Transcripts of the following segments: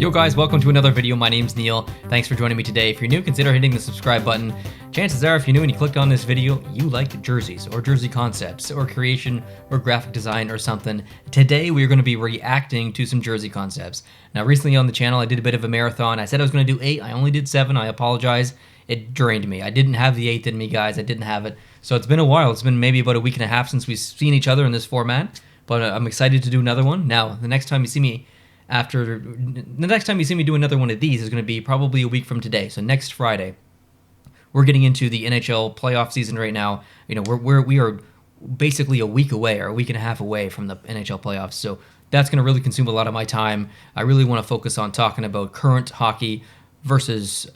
Yo guys, welcome to another video. My name's Neil. Thanks for joining me today. If you're new, consider hitting the subscribe button. Chances are if you're new and you clicked on this video, you like jerseys or jersey concepts or creation or graphic design or something. Today we're going to be reacting to some jersey concepts. Now recently on the channel I did a bit of a marathon. I said I was going to do 8, I only did 7. I apologize. It drained me. I didn't have the 8th in me, guys. I didn't have it. So it's been a while. It's been maybe about a week and a half since we've seen each other in this format. But I'm excited to do another one. Now, the next time you see me do another one of these is going to be probably a week from today. So next Friday, we're getting into the NHL playoff season right now. You know, we are basically a week away or a week and a half away from the NHL playoffs. So that's going to really consume a lot of my time. I really want to focus on talking about current hockey versus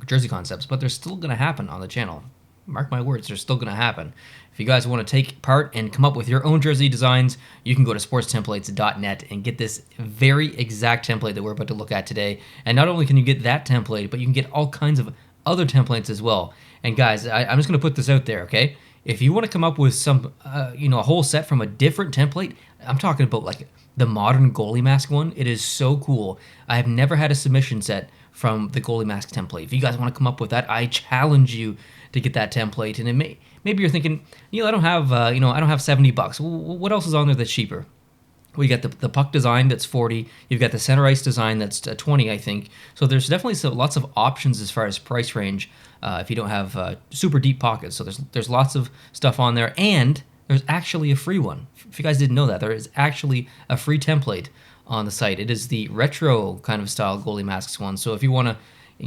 jersey concepts, but they're still going to happen on the channel. Mark my words, they're still going to happen. If you guys want to take part and come up with your own jersey designs, you can go to sportstemplates.net and get this very exact template that we're about to look at today. And not only can you get that template, but you can get all kinds of other templates as well. And guys, I'm just going to put this out there, okay? If you want to come up with some, a whole set from a different template, I'm talking about like the modern goalie mask one. It is so cool. I have never had a submission set from the goalie mask template. If you guys want to come up with that, I challenge you to get that template. And maybe you're thinking, Neil, I don't have I don't have $70. What else is on there that's cheaper? Well, you got the puck design that's $40. You've got the center ice design that's $20, I think. So there's definitely lots of options as far as price range if you don't have super deep pockets. So there's lots of stuff on there, and there's actually a free one. If you guys didn't know that, there is actually a free template on the site. It is the retro kind of style goalie masks one. So if you want to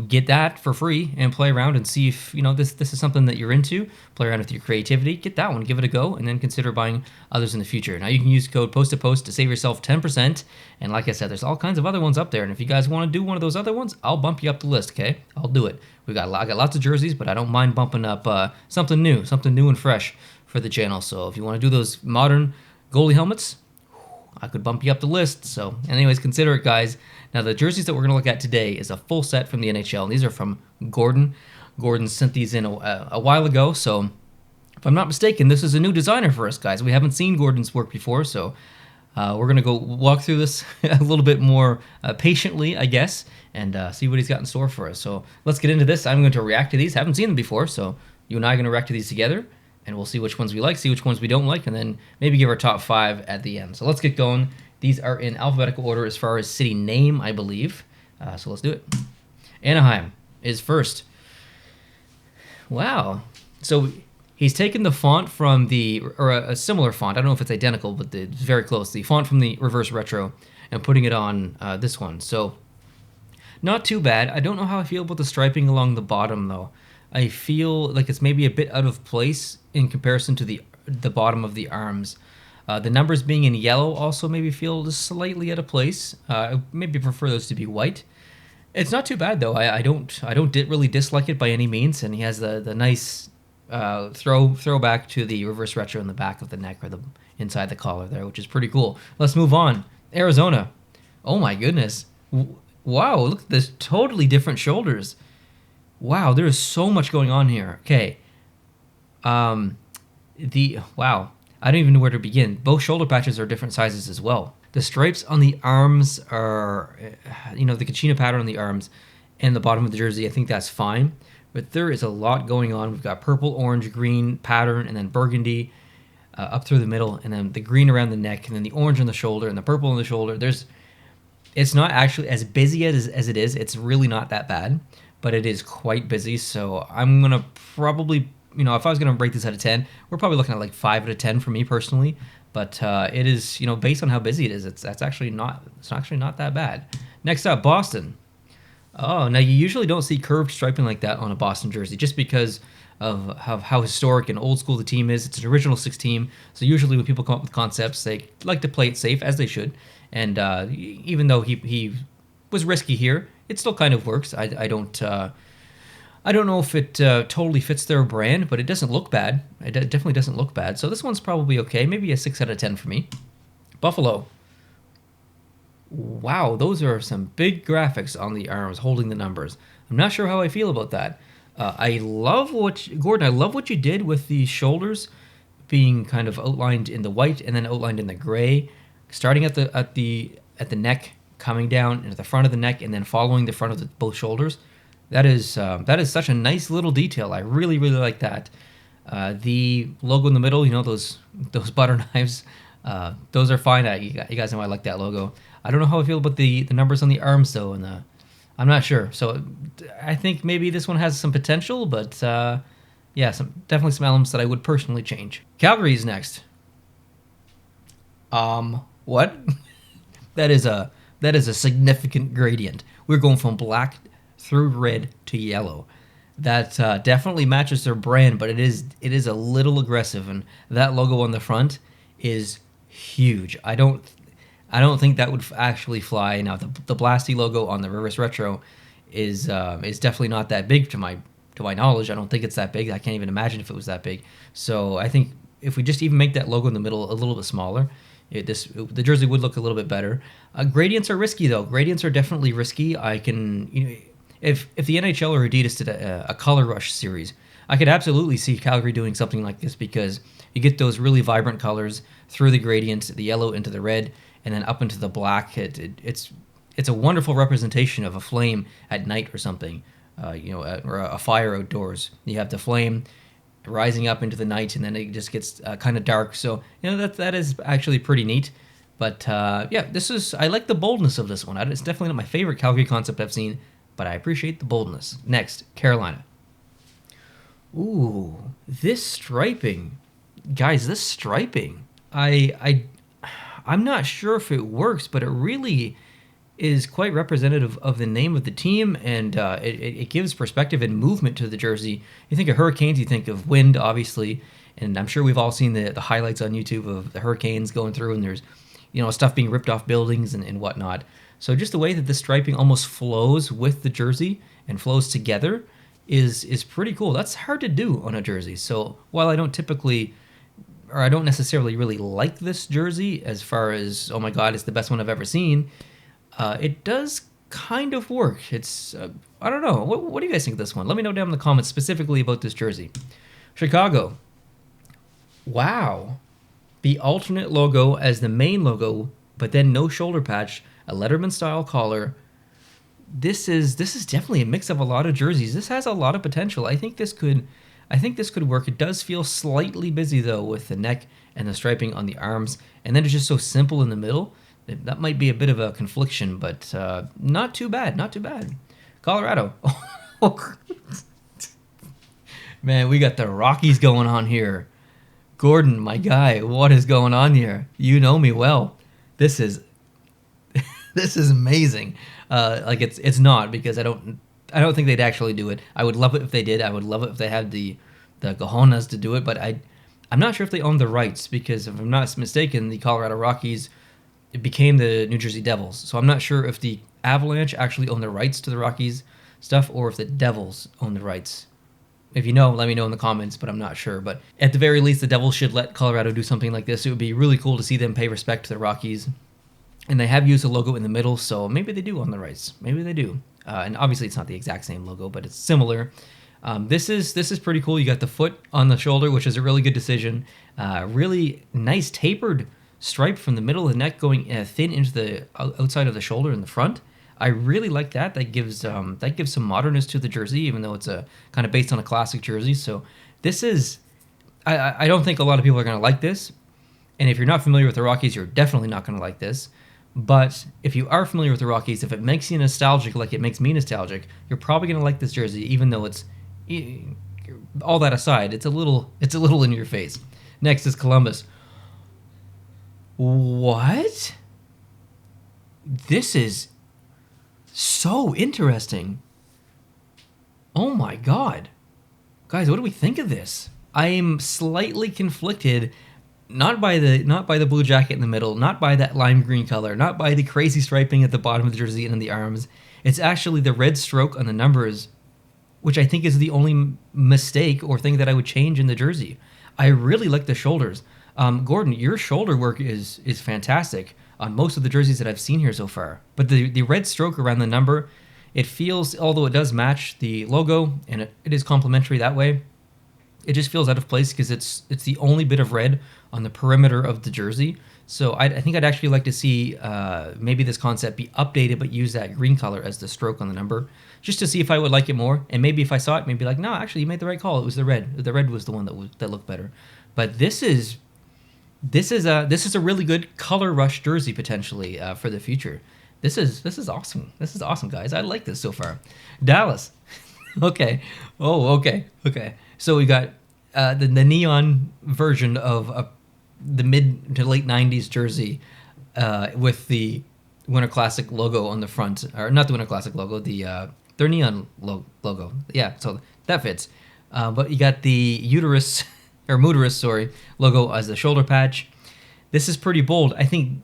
get that for free and play around and see if this is something that you're into, play around with your creativity, get that one, give it a go, and then consider buying others in the future. Now you can use code post to save yourself 10%, and like I said, there's all kinds of other ones up there, and if you guys want to do one of those other ones, I'll bump you up the list, okay? I'll do it. I got lots of jerseys, but I don't mind bumping up something new and fresh for the channel. So if you want to do those modern goalie helmets, I could bump you up the list. So anyways, consider it, guys. Now the jerseys that we're going to look at today is a full set from the NHL. And these are from Gordon. Gordon sent these in a while ago. So if I'm not mistaken, this is a new designer for us, guys. We haven't seen Gordon's work before. So we're going to go walk through this a little bit more patiently, I guess, and see what he's got in store for us. So let's get into this. I'm going to react to these. Haven't seen them before. So you and I are going to react to these together. And we'll see which ones we like, see which ones we don't like, and then maybe give our top 5 at the end. So let's get going. These are in alphabetical order as far as city name, I believe. So let's do it. Anaheim is first. Wow. So he's taken the font from a similar font. I don't know if it's identical, but it's very close. The font from the reverse retro and putting it on this one. So not too bad. I don't know how I feel about the striping along the bottom, though. I feel like it's maybe a bit out of place in comparison to the bottom of the arms. The numbers being in yellow also maybe feel just slightly out of place. I maybe prefer those to be white. It's not too bad though. I don't really dislike it by any means, and he has the nice throwback to the reverse retro in the back of the neck or the inside the collar there, which is pretty cool. Let's move on. Arizona. Oh my goodness. Wow, look at this, totally different shoulders. Wow, there is so much going on here. Okay. Wow. I don't even know where to begin. Both shoulder patches are different sizes as well. The stripes on the arms are, the Kachina pattern on the arms and the bottom of the jersey, I think that's fine. But there is a lot going on. We've got purple, orange, green pattern, and then burgundy up through the middle, and then the green around the neck, and then the orange on the shoulder, and the purple on the shoulder. It's not actually as busy as it is. It's really not that bad, but it is quite busy. So I'm going to probably, if I was going to rate this out of 10, we're probably looking at like 5 out of 10 for me personally. But it is, based on how busy it is, it's actually not that bad. Next up, Boston. Oh, now you usually don't see curved striping like that on a Boston jersey just because of how historic and old school the team is. It's an original 6 team. So usually when people come up with concepts, they like to play it safe, as they should. And even though he was risky here, it still kind of works. I don't know if it totally fits their brand, but it doesn't look bad. It definitely doesn't look bad. So this one's probably okay. Maybe a 6 out of 10 for me. Buffalo. Wow, those are some big graphics on the arms holding the numbers. I'm not sure how I feel about that. I love Gordon, I love what you did with the shoulders being kind of outlined in the white and then outlined in the gray, starting at the neck, coming down into the front of the neck and then following the front of both shoulders. That is such a nice little detail. I really, really like that. The logo in the middle, those butter knives, those are fine. You guys know I like that logo. I don't know how I feel about the numbers on the arms though, and I'm not sure. So I think maybe this one has some potential, but yeah, definitely some elements that I would personally change. Calgary's next. What? That is a significant gradient. We're going from black through red to yellow. That definitely matches their brand, but it is a little aggressive, and that logo on the front is huge. I don't think that would actually fly. Now the Blasty logo on the reverse retro is definitely not that big to my knowledge. I don't think it's that big. I can't even imagine if it was that big. So I think if we just even make that logo in the middle a little bit smaller, the jersey would look a little bit better. Gradients are risky though. Gradients are definitely risky. I can if the NHL or Adidas did a color rush series, I could absolutely see Calgary doing something like this because you get those really vibrant colors through the gradient, the yellow into the red, and then up into the black. It's a wonderful representation of a flame at night or something, or a fire outdoors. You have the flame rising up into the night, and then it just gets kind of dark. So that is actually pretty neat. But yeah, I like the boldness of this one. It's definitely not my favorite Calgary concept I've seen, but I appreciate the boldness. Next, Carolina. Ooh, this striping, guys. This striping. I'm not sure if it works, but it really is quite representative of the name of the team, and it gives perspective and movement to the jersey. You think of Hurricanes, you think of wind, obviously, and I'm sure we've all seen the highlights on YouTube of the Hurricanes going through, and there's stuff being ripped off buildings and whatnot. So just the way that the striping almost flows with the jersey and flows together is pretty cool. That's hard to do on a jersey. So while I don't necessarily really like this jersey as far as, oh my god, it's the best one I've ever seen, it does kind of work. It's, I don't know. What do you guys think of this one? Let me know down in the comments specifically about this jersey. Chicago. Wow. The alternate logo as the main logo, but then no shoulder patch, a Letterman style collar. This is definitely a mix of a lot of jerseys. This has a lot of potential. I think this could work. It does feel slightly busy though with the neck and the striping on the arms, and then it's just so simple in the middle. That might be a bit of a confliction, but not too bad. Not too bad. Colorado. Man, we got the Rockies going on here. Gordon, my guy, what is going on here? You know me well. This is amazing. It's not, because I don't think they'd actually do it. I would love it if they did. I would love it if they had the cojones to do it, but I'm not sure if they own the rights, because if I'm not mistaken, the Colorado Rockies, it became the New Jersey Devils. So I'm not sure if the Avalanche actually own the rights to the Rockies stuff, or if the Devils own the rights. If you know, let me know in the comments, but I'm not sure. But at the very least, the Devils should let Colorado do something like this. It would be really cool to see them pay respect to the Rockies. And they have used a logo in the middle, so maybe they do own the rights. Maybe they do. And obviously it's not the exact same logo, but it's similar. This is pretty cool. You got the foot on the shoulder, which is a really good decision. Really nice tapered stripe from the middle of the neck going thin into the outside of the shoulder in the front. I really like that. That gives some modernness to the jersey, even though it's a kind of based on a classic jersey. So this is, I don't think a lot of people are going to like this. And if you're not familiar with the Rockies, you're definitely not going to like this. But if you are familiar with the Rockies, if it makes you nostalgic like it makes me nostalgic, you're probably going to like this jersey, even though it's, all that aside, it's a little in your face. Next is Columbus. What? This is so interesting. Oh my god. Guys, what do we think of this? I am slightly conflicted, not by the blue jacket in the middle, not by that lime green color, not by the crazy striping at the bottom of the jersey and in the arms. It's actually the red stroke on the numbers, which I think is the only mistake or thing that I would change in the jersey. I really like the shoulders. Gordon, your shoulder work is fantastic on most of the jerseys that I've seen here so far. But the red stroke around the number, it feels, although it does match the logo and it is complementary that way, it just feels out of place because it's the only bit of red on the perimeter of the jersey. So I think I'd actually like to see maybe this concept be updated, but use that green color as the stroke on the number, just to see if I would like it more. And maybe if I saw it, maybe like, no, actually, you made the right call. It was the red. The red was the one that looked better. But this is a really good color rush jersey potentially for the future. This is awesome. This is awesome, guys. I like this so far. Dallas. Okay. Oh, okay. Okay. So we got the neon version of the mid to late 90s jersey with the Winter Classic logo on the front. Or not the Winter Classic logo, their neon logo. Yeah, so that fits. But you got the uterus, or Mooterus, sorry, logo as the shoulder patch. This is pretty bold. I think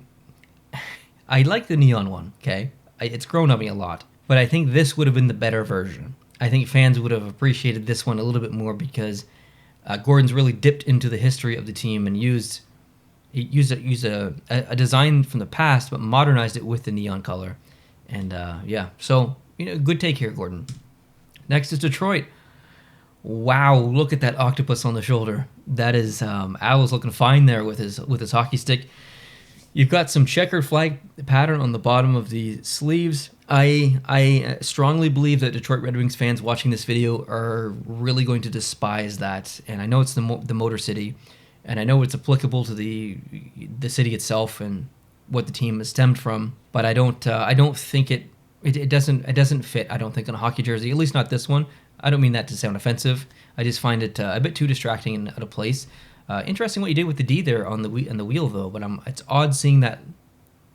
I like the neon one, okay? It's grown on me a lot. But I think this would have been the better version. I think fans would have appreciated this one a little bit more because Gordon's really dipped into the history of the team and used a design from the past, but modernized it with the neon color. And yeah, so good take here, Gordon. Next is Detroit. Wow, look at that octopus on the shoulder. That is Al's looking fine there with his hockey stick. You've got some checkered flag pattern on the bottom of the sleeves. I strongly believe that Detroit Red Wings fans watching this video are really going to despise that. And I know it's the Motor City, and I know it's applicable to the city itself and what the team is stemmed from. But I don't think it doesn't fit. I don't think on a hockey jersey, at least not this one. I don't mean that to sound offensive. I just find it a bit too distracting and out of place. Interesting what you did with the D there on the wheel though, but it's odd seeing that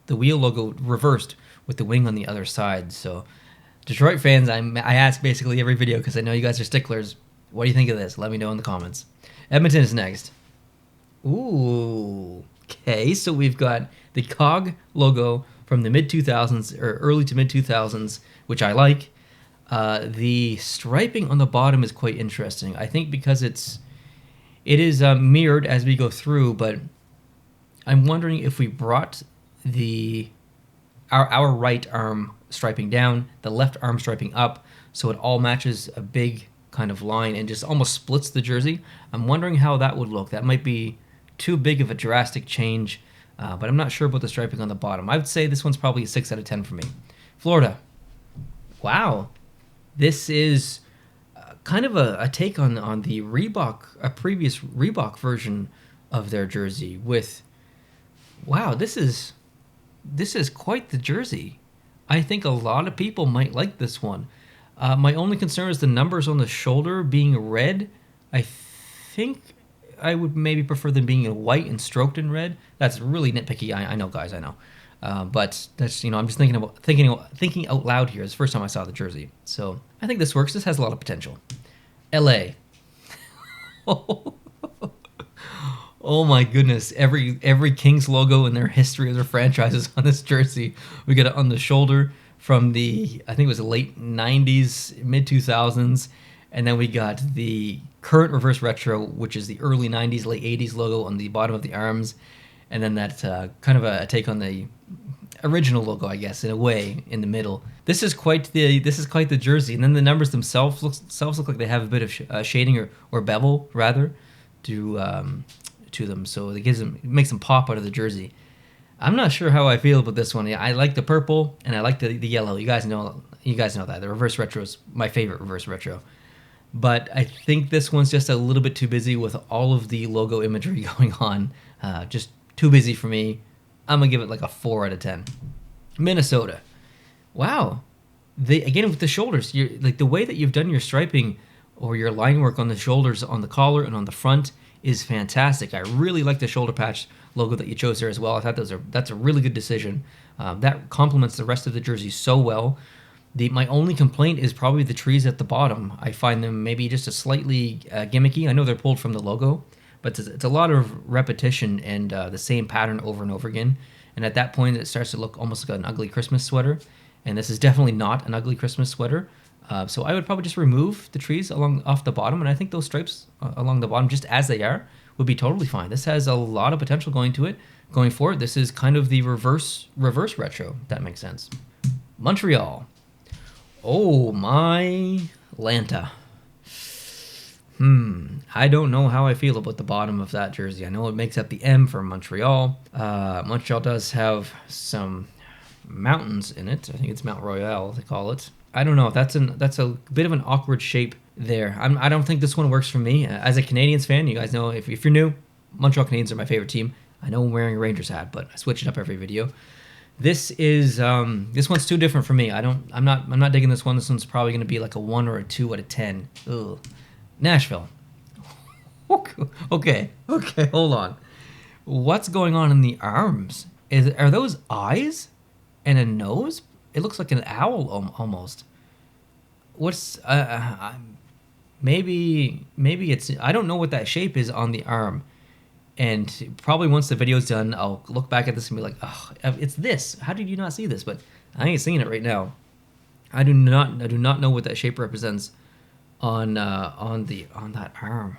the wheel logo reversed with the wing on the other side. So Detroit fans, I ask basically every video because I know you guys are sticklers. What do you think of this? Let me know in the comments. Edmonton is next. Ooh, okay, so we've got the COG logo from the mid-2000s or early to mid-2000s, which I like. The striping on the bottom is quite interesting. I think because it is mirrored as we go through, but I'm wondering if we brought our right arm striping down, the left arm striping up, so it all matches a big kind of line and just almost splits the jersey. I'm wondering how that would look. That might be too big of a drastic change, but I'm not sure about the striping on the bottom. I would say this one's probably a 6 out of 10 for me. Florida. Wow. This is kind of a take on the Reebok, a previous Reebok version of their jersey with, wow, this is quite the jersey. I think a lot of people might like this one. My only concern is the numbers on the shoulder being red. I think I would maybe prefer them being in white and stroked in red. That's really nitpicky. I know, guys. I know. But that's, I'm just thinking out loud here. It's the first time I saw the jersey. So I think this works. This has a lot of potential. LA. Oh my goodness. Every Kings logo in their history of their franchises on this jersey. We got it on the shoulder from I think it was the late 90s, mid 2000s. And then we got the current reverse retro, which is the early 90s, late 80s logo on the bottom of the arms. And then that kind of a take on the original logo, I guess, in a way, in the middle. This is quite the jersey. And then the numbers themselves look like they have a bit of shading or bevel rather to them. So it makes them pop out of the jersey. I'm not sure how I feel about this one. I like the purple and I like the yellow. You guys know that the reverse retro is my favorite reverse retro. But I think this one's just a little bit too busy with all of the logo imagery going on. Just too busy for me. I'm going to give it like a 4 out of 10. Minnesota. Wow. Again, with the shoulders, like the way that you've done your striping or your line work on the shoulders, on the collar and on the front is fantastic. I really like the shoulder patch logo that you chose there as well. I thought that's a really good decision. That complements the rest of the jersey so well. My only complaint is probably the trees at the bottom. I find them maybe just a slightly gimmicky. I know they're pulled from the logo, but it's a lot of repetition and the same pattern over and over again. And at that point, it starts to look almost like an ugly Christmas sweater. And this is definitely not an ugly Christmas sweater. So I would probably just remove the trees off the bottom. And I think those stripes along the bottom, just as they are, would be totally fine. This has a lot of potential going forward. This is kind of the reverse retro, if that makes sense. Montreal. Oh, my Lanta. I don't know how I feel about the bottom of that jersey. I know it makes up the M for Montreal. Montreal does have some mountains in it. I think it's Mount Royal, they call it. I don't know. That's a bit of an awkward shape there. I don't think this one works for me. As a Canadiens fan, you guys know, if you're new, Montreal Canadiens are my favorite team. I know I'm wearing a Rangers hat, but I switch it up every video. This one's too different for me. I'm not digging this one. This one's probably going to be like a 1 or a 2 out of 10. Ugh. Nashville. Okay, hold on. What's going on in the arms? Are those eyes and a nose? It looks like an owl almost. What's maybe it's, I don't know what that shape is on the arm. And probably once the video's done, I'll look back at this and be like, oh, it's this. How did you not see this? But I ain't seeing it right now. I do not know what that shape represents on that arm.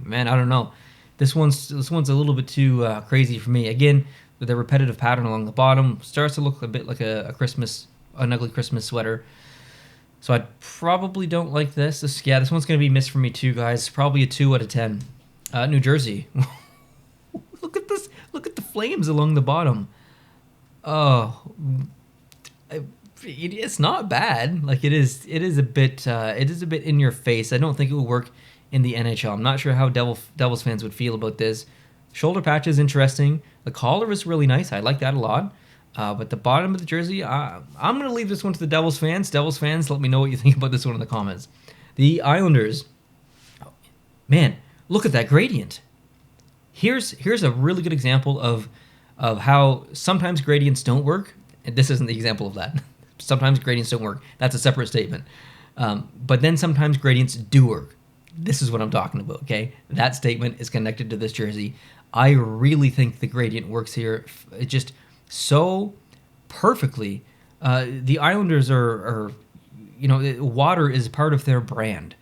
Man, I don't know. This one's a little bit too crazy for me. Again, with the repetitive pattern along the bottom, starts to look a bit like an ugly Christmas sweater. So I probably don't like this. This one's gonna be missed for me too, guys. Probably a 2 out of 10. New Jersey. Look at this. Look at the flames along the bottom. Oh, it's not bad. Like it is a bit in your face. I don't think it would work in the NHL. I'm not sure how Devils fans would feel about this. Shoulder patch is interesting. The collar is really nice. I like that a lot. But the bottom of the jersey, I'm going to leave this one to the Devils fans. Devils fans, let me know what you think about this one in the comments. The Islanders. Man, look at that gradient. Here's a really good example of how sometimes gradients don't work. And this isn't the example of that. Sometimes gradients don't work. That's a separate statement. But then sometimes gradients do work. This is what I'm talking about, okay? That statement is connected to this jersey. I really think the gradient works here just so perfectly. The Islanders are water is part of their brand.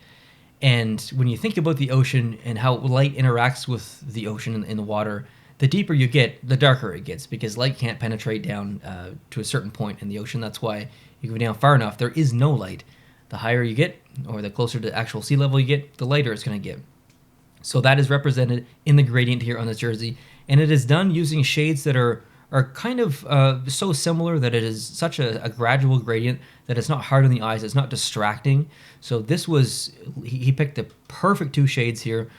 And when you think about the ocean and how light interacts with the ocean in the water, the deeper you get, the darker it gets, because light can't penetrate down to a certain point in the ocean. That's why you go down far enough, there is no light. The higher you get, or the closer to actual sea level you get, the lighter it's going to get. So that is represented in the gradient here on this jersey. And it is done using shades that are kind of so similar that it is such a gradual gradient that it's not hard on the eyes, it's not distracting. So this was, he picked the perfect 2 shades here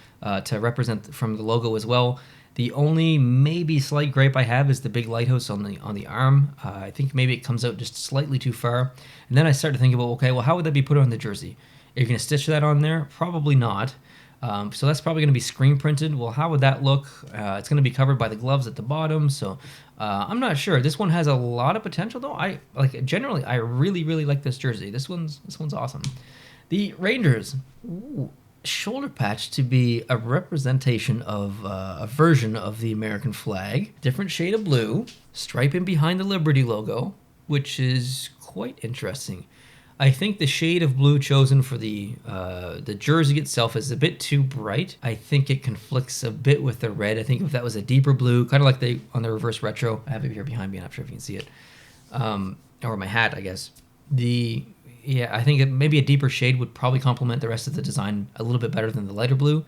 to represent from the logo as well. The only maybe slight gripe I have is the big lighthouse on the arm. I think maybe it comes out just slightly too far. And then I start to think about, okay, well, how would that be put on the jersey? Are you going to stitch that on there? Probably not. So that's probably going to be screen printed. Well, how would that look? It's going to be covered by the gloves at the bottom. So I'm not sure. This one has a lot of potential, though. Generally, I really, really like this jersey. This one's awesome. The Rangers. Ooh. Shoulder patch to be a representation of a version of the American flag. Different shade of blue. Striping behind the Liberty logo, which is quite interesting. I think the shade of blue chosen for the jersey itself is a bit too bright. I think it conflicts a bit with the red. I think if that was a deeper blue, kind of like on the reverse retro, I have it here behind me, I'm not sure if you can see it, or my hat, I guess. I think maybe a deeper shade would probably complement the rest of the design a little bit better than the lighter blue,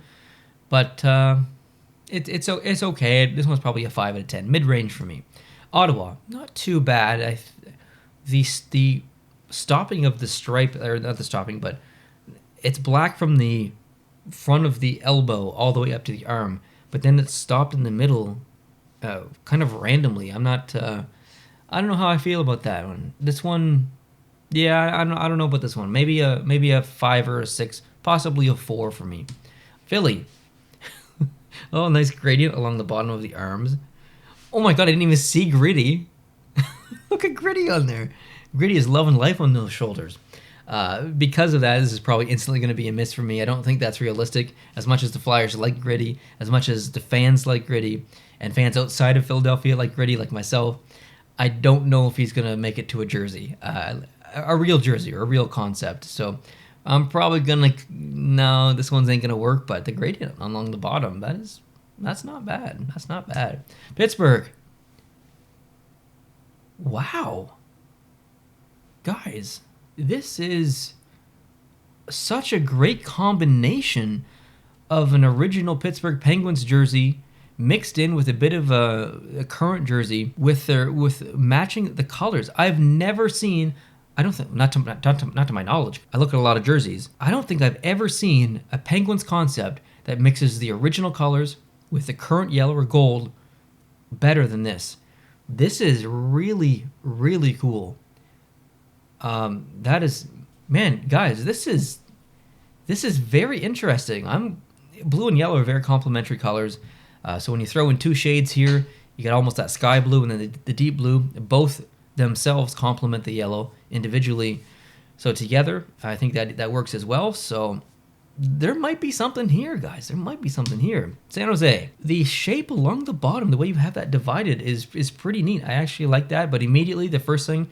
but it's okay. This one's probably a 5 out of 10, mid-range for me. Ottawa, not too bad. The stopping of the stripe, or not the stopping, but it's black from the front of the elbow all the way up to the arm, but then it's stopped in the middle, kind of randomly. I don't know how I feel about that one. This one. Yeah, I don't know about this one. Maybe a 5 or a 6, possibly a 4 for me. Philly. Oh, nice gradient along the bottom of the arms. Oh my god, I didn't even see Gritty. Look at Gritty on there. Gritty is loving life on those shoulders. Because of that, this is probably instantly going to be a miss for me. I don't think that's realistic. As much as the Flyers like Gritty, as much as the fans like Gritty, and fans outside of Philadelphia like Gritty, like myself, I don't know if he's going to make it to a jersey. A real jersey or a real concept. So I'm probably gonna, no, this one's ain't gonna work, but the gradient along the bottom, that's not bad. That's not bad. Pittsburgh. Wow. Guys, this is such a great combination of an original Pittsburgh Penguins jersey mixed in with a bit of a current jersey with matching the colors. I've never seen, I don't think, not to my knowledge. I look at a lot of jerseys. I don't think I've ever seen a Penguins concept that mixes the original colors with the current yellow or gold better than this. This is really, really cool. That is, man, guys, this is very interesting. Blue and yellow are very complementary colors. So when you throw in two shades here, you get almost that sky blue and then the deep blue. Both themselves complement the yellow individually. So together, I think that works as well. So there might be something here, guys. There might be something here. San Jose. The shape along the bottom, the way you have that divided is pretty neat. I actually like that, but immediately the first thing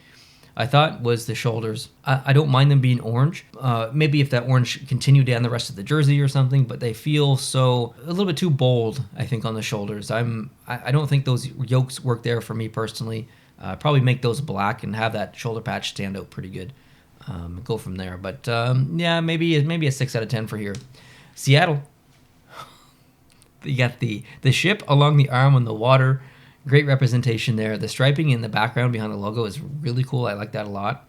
I thought was the shoulders. I don't mind them being orange. Maybe if that orange continued down the rest of the jersey or something, but they feel so a little bit too bold, I think, on the shoulders. I don't think those yolks work there for me personally. Probably make those black and have that shoulder patch stand out pretty good. Go from there. But yeah, maybe a 6 out of 10 for here. Seattle. You got the ship along the arm on the water. Great representation there. The striping in the background behind the logo is really cool. I like that a lot.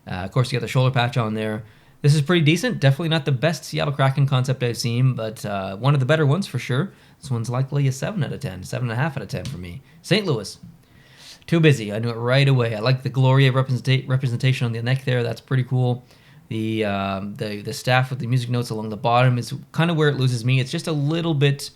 Of course, you got the shoulder patch on there. This is pretty decent. Definitely not the best Seattle Kraken concept I've seen, but one of the better ones for sure. This one's likely a 7 out of 10, 7.5 out of 10 for me. St. Louis. Too busy. I knew it right away. I like the Gloria representation on the neck there. That's pretty cool. The staff with the music notes along the bottom is kind of where it loses me. It's just a little bit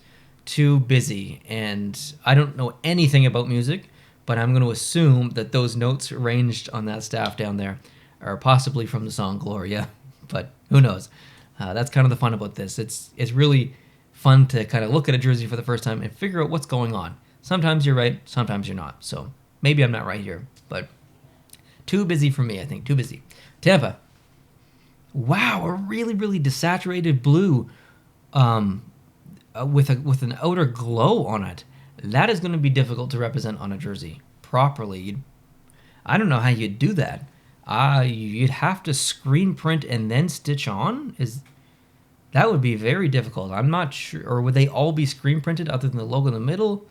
too busy, and I don't know anything about music, but I'm going to assume that those notes arranged on that staff down there are possibly from the song Gloria, but who knows. That's kind of the fun about this. It's really fun to kind of look at a jersey for the first time and figure out what's going on. Sometimes you're right, sometimes you're not. So maybe I'm not right here, but too busy for me, I think. Too busy. Tampa. Wow, a really, really desaturated blue with an outer glow on it. That is going to be difficult to represent on a jersey properly. I don't know how you'd do that. You'd have to screen print and then stitch on? That would be very difficult. I'm not sure. Or would they all be screen printed other than the logo in the middle?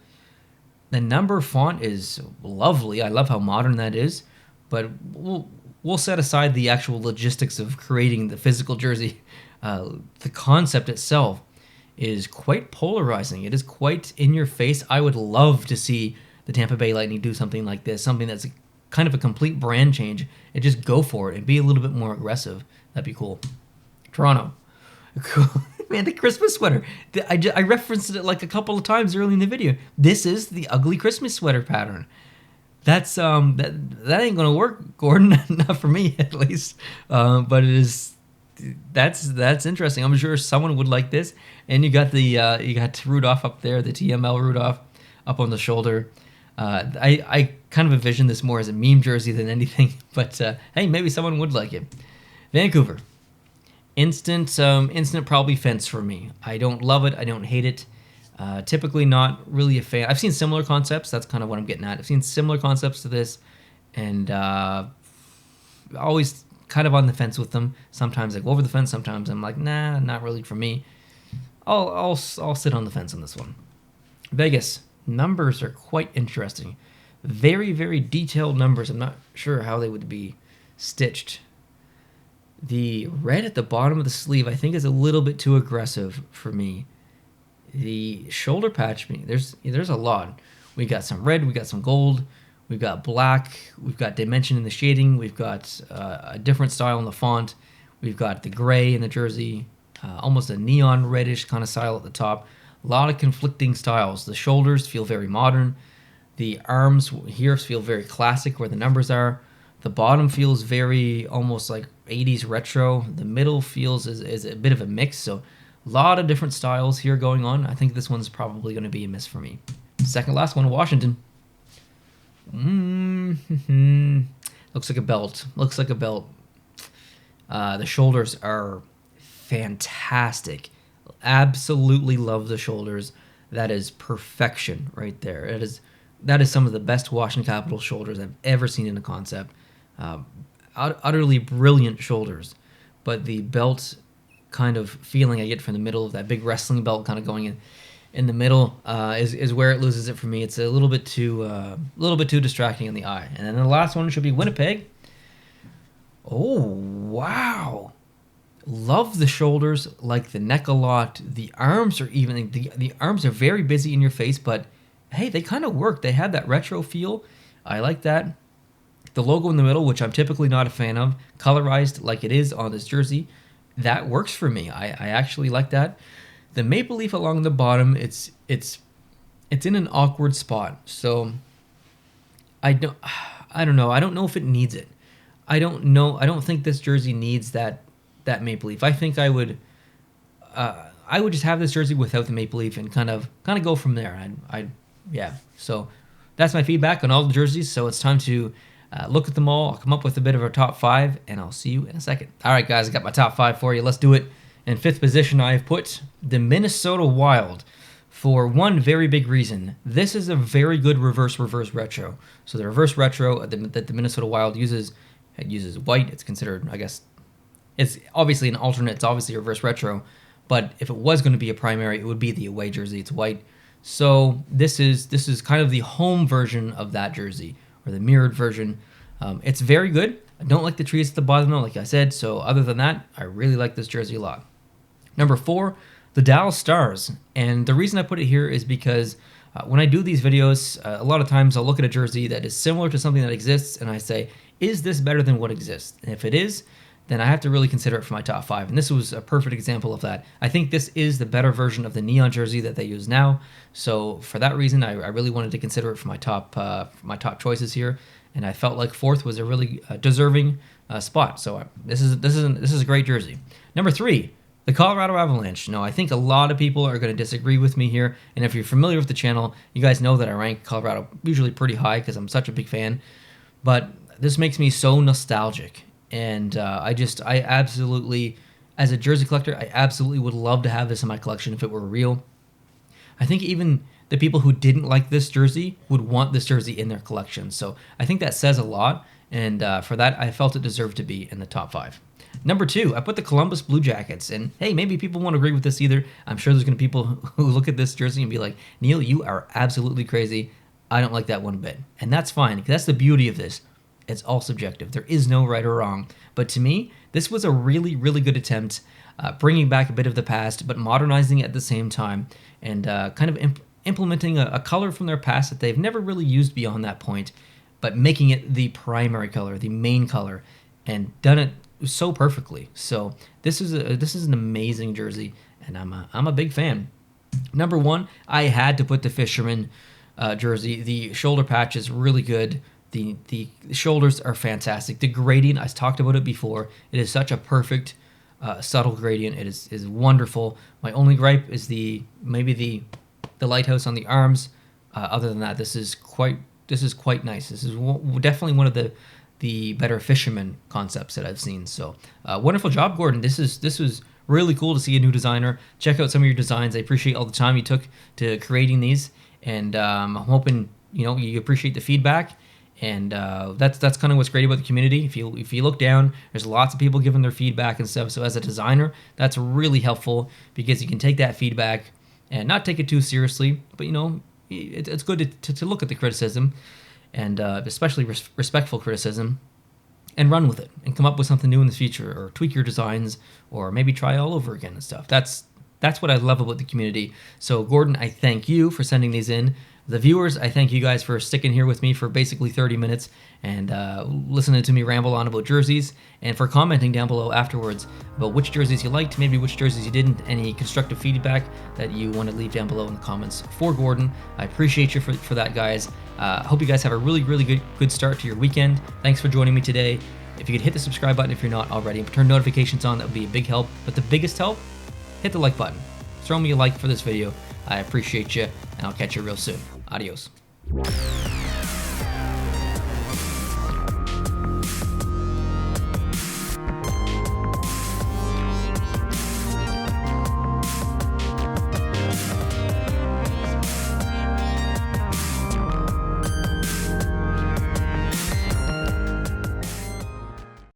The number font is lovely. I love how modern that is. But we'll set aside the actual logistics of creating the physical jersey. The concept itself is quite polarizing. It is quite in your face. I would love to see the Tampa Bay Lightning do something like this, something that's kind of a complete brand change, and just go for it and be a little bit more aggressive. That'd be cool. Toronto. Man, the Christmas sweater. I referenced it like a couple of times early in the video. This is the ugly Christmas sweater pattern. That's that ain't gonna work, Gordon. Not for me, at least. But it is. That's interesting. I'm sure someone would like this. And you got you got Rudolph up there, the TML Rudolph up on the shoulder. I kind of envision this more as a meme jersey than anything. But hey, maybe someone would like it. Vancouver. Instant probably fence for me. I don't love it. I don't hate it. Typically not really a fan. I've seen similar concepts. That's kind of what I'm getting at. I've seen similar concepts to this, and always kind of on the fence with them. Sometimes I go over the fence. Sometimes I'm like, nah, not really for me. I'll sit on the fence on this one. Vegas. Numbers are quite interesting. Very, very detailed numbers. I'm not sure how they would be stitched. The red at the bottom of the sleeve, I think, is a little bit too aggressive for me. The shoulder patch, there's a lot. We got some red, we got some gold, we've got black, we've got dimension in the shading, we've got a different style in the font, we've got the gray in the jersey, almost a neon reddish kind of style at the top. A lot of conflicting styles. The shoulders feel very modern. The arms here feel very classic where the numbers are. The bottom feels very almost like 80s retro. The middle feels is a bit of a mix. So a lot of different styles here going on. I think this one's probably going to be a miss for me. Second last one, Washington. Looks like a belt. Looks like a belt. The shoulders are fantastic. Absolutely love the shoulders. That is perfection right there. That is some of the best Washington Capitals shoulders I've ever seen in a concept. Utterly brilliant shoulders. but the belt kind of feeling I get from the middle of that big wrestling belt kind of going in the middle is where it loses it for me. It's a little bit too distracting in the eye. And then the last one should be Winnipeg. Oh, wow. Love the shoulders, like the neck a lot. The arms are even, the arms are very busy in your face, but hey, they kind of work. They have that retro feel. I like that. The logo in the middle, which I'm typically not a fan of, colorized like it is on this jersey, that works for me. I actually like that. The maple leaf along the bottom, it's in an awkward spot. So I don't know. I don't know if it needs it. I don't know. I don't think this jersey needs that maple leaf. I think I would just have this jersey without the maple leaf and kind of go from there. Yeah. So that's my feedback on all the jerseys. So it's time to look at them all. I'll come up with a bit of our top 5, and I'll see you in a second. All right, guys, I got my top 5 for you. Let's do it. In 5th position, I have put the Minnesota Wild for one very big reason. This is a very good reverse retro. So the reverse retro that the Minnesota Wild uses white. It's considered, I guess, it's obviously an alternate. It's obviously a reverse retro. But if it was going to be a primary, it would be the away jersey. It's white. So this is kind of the home version of that jersey, or the mirrored version. It's very good. I don't like the trees at the bottom, though, like I said. So other than that, I really like this jersey a lot. Number 4, the Dallas Stars. And the reason I put it here is because when I do these videos, a lot of times I'll look at a jersey that is similar to something that exists, and I say, is this better than what exists? And if it is, then I have to really consider it for my top 5. And this was a perfect example of that. I think this is the better version of the neon jersey that they use now. So for that reason, I really wanted to consider it for my top choices here. And I felt like 4th was a really deserving spot. So this is a great jersey. Number 3, the Colorado Avalanche. No, I think a lot of people are going to disagree with me here. And if you're familiar with the channel, you guys know that I rank Colorado usually pretty high because I'm such a big fan. But this makes me so nostalgic. And I absolutely, as a jersey collector, I absolutely would love to have this in my collection if it were real. I think even the people who didn't like this jersey would want this jersey in their collection. So I think that says a lot. And for that, I felt it deserved to be in the top 5. Number 2, I put the Columbus Blue Jackets. And hey, maybe people won't agree with this either. I'm sure there's going to be people who look at this jersey and be like, Neil, you are absolutely crazy. I don't like that one bit. And that's fine, because that's the beauty of this. It's all subjective. There is no right or wrong. But to me, this was a really, really good attempt, bringing back a bit of the past, but modernizing it at the same time, and kind of implementing a color from their past that they've never really used beyond that point, but making it the primary color, the main color, and done it so perfectly. So this is an amazing jersey, and I'm a big fan. Number 1, I had to put the Fisherman jersey. The shoulder patch is really good. The shoulders are fantastic. The gradient, I talked about it before. It is such a perfect, subtle gradient. It is wonderful. My only gripe is maybe the lighthouse on the arms. Other than that, this is quite nice. This is definitely one of the better Fisherman concepts that I've seen. So wonderful job, Gordon. This was really cool to see a new designer. Check out some of your designs. I appreciate all the time you took to creating these, and I'm hoping you appreciate the feedback. And that's kind of what's great about the community. If you look down, there's lots of people giving their feedback and stuff. So as a designer, that's really helpful, because you can take that feedback and not take it too seriously. But it's good to look at the criticism, and especially respectful criticism, and run with it and come up with something new in the future, or tweak your designs, or maybe try all over again and stuff. That's what I love about the community. So Gordon, I thank you for sending these in. The viewers, I thank you guys for sticking here with me for basically 30 minutes and listening to me ramble on about jerseys, and for commenting down below afterwards about which jerseys you liked, maybe which jerseys you didn't, any constructive feedback that you want to leave down below in the comments for Gordon. I appreciate you for that, guys. Hope you guys have a really, really good start to your weekend. Thanks for joining me today. If you could hit the subscribe button if you're not already, and turn notifications on, that would be a big help. But the biggest help, hit the like button. Throw me a like for this video. I appreciate you, and I'll catch you real soon. Adios.